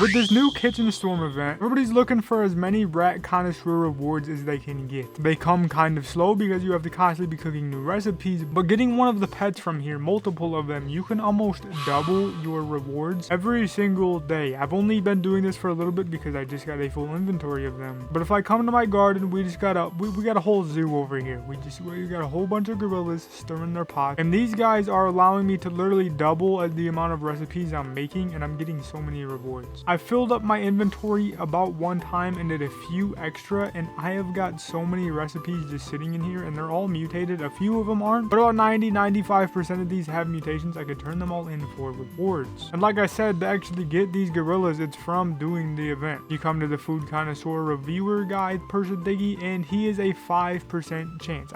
With this new kitchen storm event, everybody's looking for as many rat connoisseur rewards as they can get. They come kind of slow because you have to constantly be cooking new recipes, but getting one of the pets from here, multiple of them, you can almost double your rewards every single day. I've only been doing this for a little bit because I just got a full inventory of them. But if I come to my garden, we just got a whole zoo over here. We got a whole bunch of gorillas stirring their pot, and these guys are allowing me to literally double the amount of recipes I'm making, and I'm getting so many rewards. I filled up my inventory about one time and did a few extra, and I have got so many recipes just sitting in here, and they're all mutated. A few of them aren't, but about 90-95% of these have mutations. I could turn them all in for rewards. And like I said, to actually get these gorillas, it's from doing the event. You come to the food connoisseur reviewer guide person thingy, and he is a 5% chance.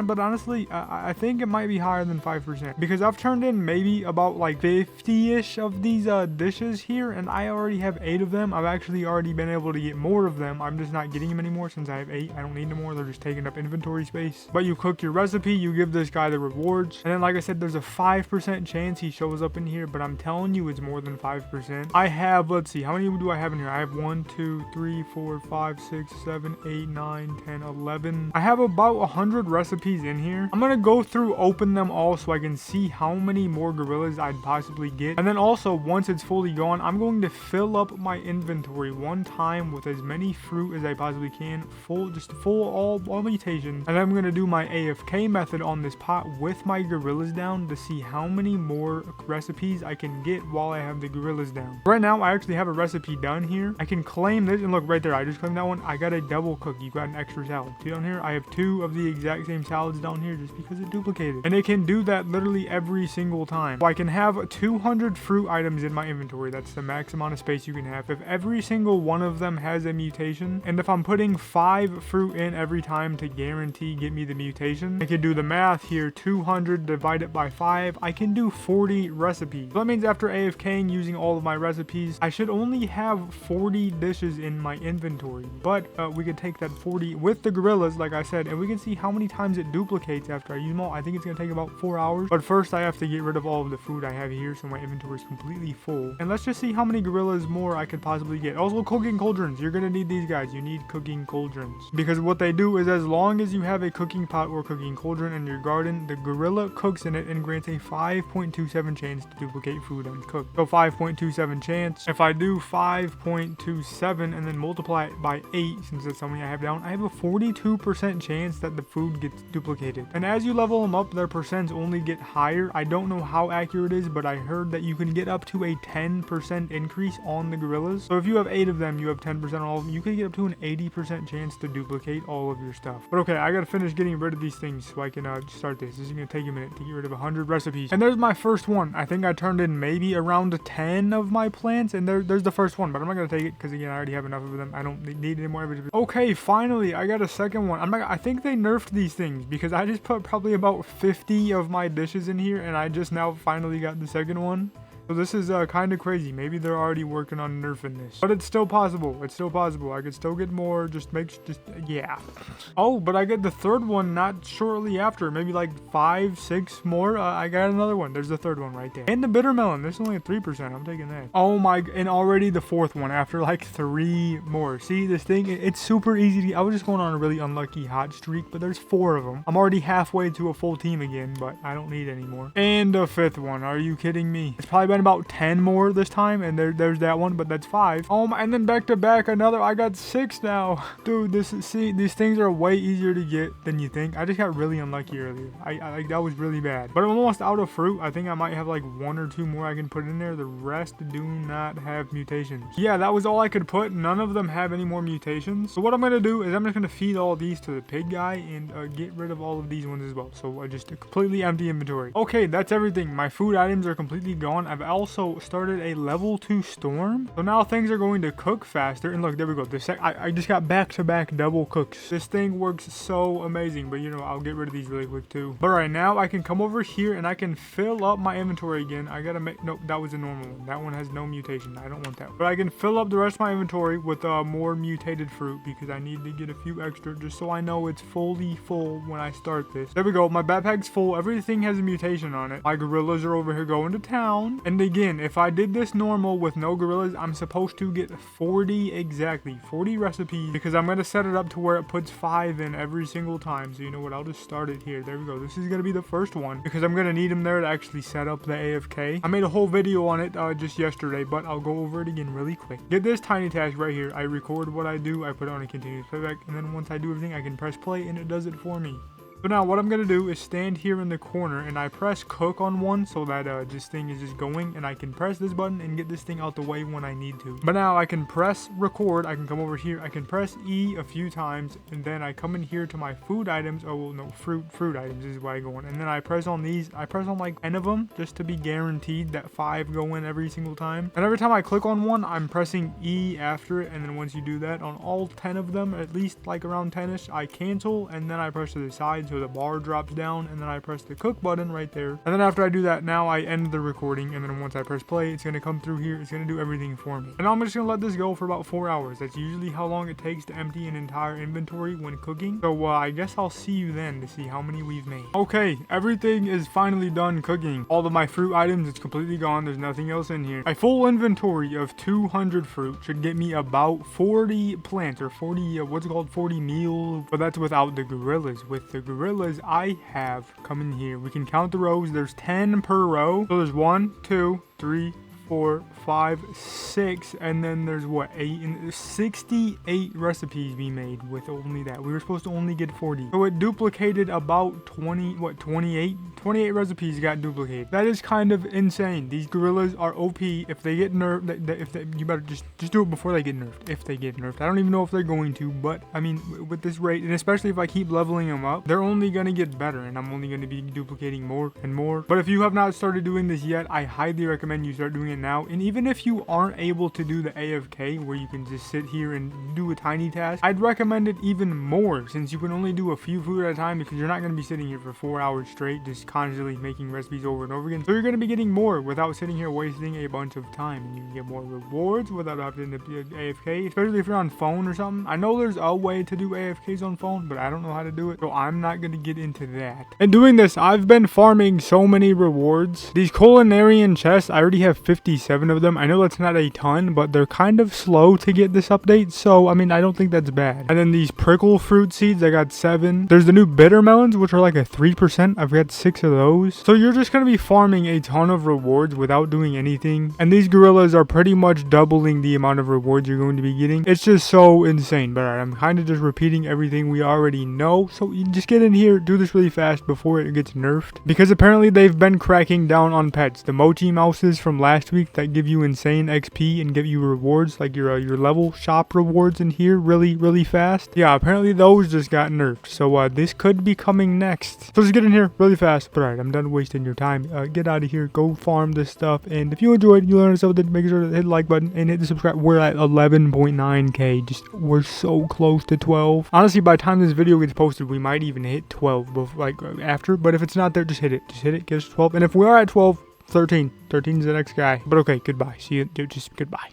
But honestly, I think it might be higher than 5% because I've turned in maybe about like 50-ish of these dishes here, and I already have 8 of them. I've actually already been able to get more of them. I'm just not getting them anymore since I have 8. I don't need them more. They're just taking up inventory space. But you cook your recipe, you give this guy the rewards, and then like I said, there's a 5% chance he shows up in here, but I'm telling you it's more than 5%. I have, let's see, how many do I have in here? I have 1, 2, 3, 4, 5, 6, 7, 8, 9, 10, 11. I have about 100 recipes in here. I'm gonna go through, open them all so I can see how many more gorillas I'd possibly get. And then also, once it's fully gone, I'm going to fill up my inventory one time with as many fruit as I possibly can, full all mutations. And then I'm gonna do my AFK method on this pot with my gorillas down to see how many more recipes I can get while I have the gorillas down. Right now, I actually have a recipe done here. I can claim this, and look right there, I just claimed that one. I got a double cook. You got an extra salad. See down here, I have 2 of the exact same salads down here just because it duplicated. And it can do that literally every single time. So I can have 200 fruit items in my inventory. That's the max amount of space you can have. If every single one of them has a mutation, and if I'm putting 5 fruit in every time to guarantee get me the mutation, I can do the math here. 200 divided by 5, I can do 40 recipes. So that means after AFKing using all of my recipes, I should only have 40 dishes in my inventory. But we could take that 40 with the gorillas, like I said, and we can see how many times it duplicates after I use them all. I think it's gonna take about 4 hours. But first I have to get rid of all of the food I have here so my inventory is completely full. And let's just see how many gorillas more I could possibly get. Also, cooking cauldrons. You're gonna need these guys. You need cooking cauldrons. Because what they do is, as long as you have a cooking pot or cooking cauldron in your garden, the gorilla cooks in it and grants a 5.27 chance to duplicate food uncooked. So 5.27 chance. If I do 5.27 and then multiply it by 8, since that's how many I have down, I have a 42% chance that the food gets duplicated. And as you level them up, their percents only get higher. I don't know how accurate it is, but I heard that you can get up to a 10% increase on the gorillas. So if you have 8 of them, you have 10% on all of them. You can get up to an 80% chance to duplicate all of your stuff. But okay, I gotta finish getting rid of these things so I can start this. This is gonna take a minute to get rid of 100 recipes. And there's my first one. I think I turned in maybe around 10 of my plants, and there's the first one, but I'm not gonna take it because again, I already have enough of them. I don't need any more of it. Okay, finally, I got a second one. I think they nerfed these things because I just put probably about 50 of my dishes in here, and I just now finally got the second one. So this is kind of crazy. Maybe they're already working on nerfing this, but it's still possible. It's still possible. I could still get more. Yeah. Oh, but I get the third one not shortly after. Maybe like 5, 6 more. I got another one. There's the third one right there. And the bitter melon. This is only at 3%. I'm taking that. Oh my! And already the fourth one after like 3 more. See this thing? It's super easy to. I was just going on a really unlucky hot streak, but there's 4 of them. I'm already halfway to a full team again, but I don't need any more. And the 5th one. Are you kidding me? It's probably been about 10 more this time, and there's that one, but that's 5. Oh my, and then back to back another. I got 6 now. Dude, these things are way easier to get than you think. I just got really unlucky earlier. I that was really bad, but I'm almost out of fruit. I think I might have like 1 or 2 more I can put in there. The rest do not have mutations. Yeah, that was all I could put. None of them have any more mutations. So what I'm gonna do is I'm just gonna feed all these to the pig guy and get rid of all of these ones as well. So just a completely empty inventory. Okay, that's everything. My food items are completely gone. I've also started a level 2 storm, so now things are going to cook faster. And look, there we go. I just got back-to-back double cooks. This thing works so amazing, but you know, I'll get rid of these really quick too. But right now I can come over here and I can fill up my inventory again. I gotta make, nope, that was a normal one. That one has no mutation. I don't want that one. But I can fill up the rest of my inventory with more mutated fruit because I need to get a few extra just so I know it's fully full when I start this. There we go. My backpack's full. Everything has a mutation on it. My gorillas are over here going to town, and And again, if I did this normal with no gorillas, I'm supposed to get 40 exactly, 40 recipes, because I'm going to set it up to where it puts 5 in every single time. So you know what, I'll just start it here. There we go. This is going to be the first one because I'm going to need them there to actually set up the AFK. I made a whole video on it just yesterday, but I'll go over it again really quick. Get this tiny task right here. I record what I do, I put it on a continuous playback, and then once I do everything, I can press play and it does it for me. So now what I'm going to do is stand here in the corner and I press cook on one so that this thing is just going, and I can press this button and get this thing out the way when I need to. But now I can press record, I can come over here, I can press E a few times, and then I come in here to my food items. Oh well, no, fruit items is where I go in, and then I press on these. I press on like 10 of them just to be guaranteed that 5 go in every single time. And every time I click on one, I'm pressing E after it, and then once you do that on all 10 of them, at least like around 10ish, I cancel, and then I press to the side so the bar drops down, and then I press the cook button right there. And then after I do that, now I end the recording, and then once I press play, it's going to come through here. It's going to do everything for me. And I'm just going to let this go for about 4 hours. That's usually how long it takes to empty an entire inventory when cooking. So I guess I'll see you then to see how many we've made. Okay, everything is finally done cooking. All of my fruit items, it's completely gone. There's nothing else in here. A full inventory of 200 fruit should get me about 40 plants, or 40 what's it called, 40 meals, but that's without the gorillas. With the gorillas, I have come in here. We can count the rows. There's 10 per row. So there's 1, 2, 3, 4, 5, 6, and then there's what, 8, and 68 recipes we made with only that. We were supposed to only get 40, so it duplicated about 28 recipes got duplicated. That is kind of insane. These gorillas are OP. If they get nerfed, you better just do it before they get nerfed. If they get nerfed, I don't even know if they're going to, but I mean, with this rate, and especially if I keep leveling them up, they're only gonna get better, and I'm only gonna be duplicating more and more. But if you have not started doing this yet, I highly recommend you start doing it now. And even if you aren't able to do the AFK where you can just sit here and do a tiny task, I'd recommend it even more, since you can only do a few food at a time, because you're not going to be sitting here for 4 hours straight just constantly making recipes over and over again. So you're going to be getting more without sitting here wasting a bunch of time, and you can get more rewards without having to be AFK, especially if you're on phone or something. I know there's a way to do AFKs on phone, but I don't know how to do it, so I'm not going to get into that. And doing this, I've been farming so many rewards. These culinarian chests, I already have 57 of them. I know that's not a ton, but they're kind of slow to get this update, so I mean, I don't think that's bad. And then these prickle fruit seeds, I got 7. There's the new bitter melons, which are like a 3%. I've got 6 of those. So you're just going to be farming a ton of rewards without doing anything, and these gorillas are pretty much doubling the amount of rewards you're going to be getting. It's just so insane. But I'm kind of just repeating everything we already know, so you just get in here, do this really fast before it gets nerfed, because apparently they've been cracking down on pets. The mochi mouses from last week that give you insane XP and give you rewards, like your level shop rewards in here really fast. Yeah, apparently those just got nerfed, so this could be coming next. So just get in here really fast. But alright, I'm done wasting your time. Get out of here, go farm this stuff, and if you enjoyed, you learned something, make sure to hit the like button and hit the subscribe. We're at 11.9k. We're so close to 12. Honestly, by the time this video gets posted, we might even hit 12 before, like after, but if it's not there, just hit it, get us 12. And if we are at 12, 13 is the next guy. But okay, goodbye. See you. Just goodbye.